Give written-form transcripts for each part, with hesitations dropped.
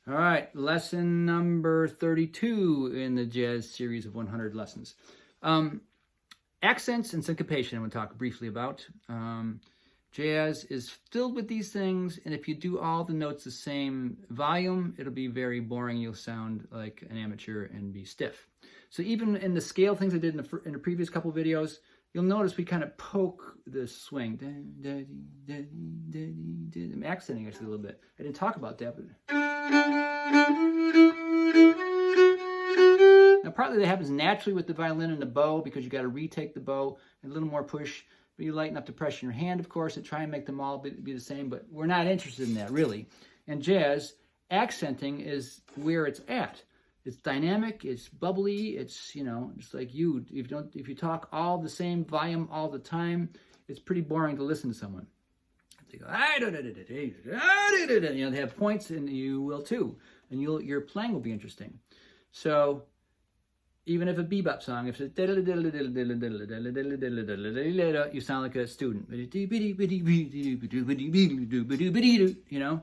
All right, lesson number 32 in the jazz series of 100 lessons. Accents and syncopation I'm going to talk briefly about. Jazz is filled with these things, and if you do all the notes the same volume, it'll be very boring. You'll sound like an amateur and be stiff. So even in the scale things I did in the previous couple videos, you'll notice we kind of poke the swing. I'm accenting actually a little bit. I didn't talk about that, but... Now partly that happens naturally with the violin and the bow because you got to retake the bow, a little more push, but you lighten up the pressure in your hand, of course, and try and make them all be the same, but we're not interested in that, really. And jazz, accenting is where it's at. It's dynamic, it's bubbly, it's, you know, just like you. If you talk all the same volume all the time, it's pretty boring to listen to someone. They go, you know, they have points, and you will too. And your playing will be interesting. So even if a bebop song, if it's you sound like a student. You know,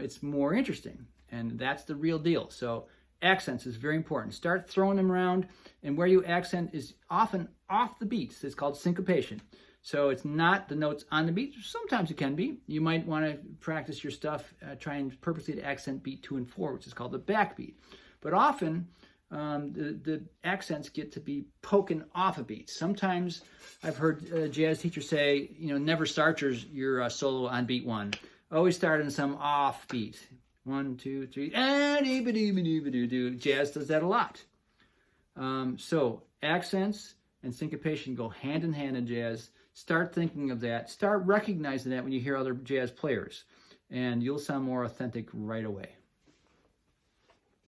it's more interesting, and that's the real deal. So accents is very important. Start throwing them around, and where you accent is often off the beats. It's called syncopation. So it's not the notes on the beat. Sometimes it can be. You might want to practice your stuff, try and purposely accent beat 2 and 4, which is called the backbeat. But often the accents get to be poking off a beat. Sometimes I've heard jazz teachers say, you know, never start your solo on beat 1. Always start on some off beat. 1, 2, 3. Jazz does that a lot. So accents and syncopation go hand in hand in jazz. Start thinking of that. Start recognizing that when you hear other jazz players, and you'll sound more authentic right away.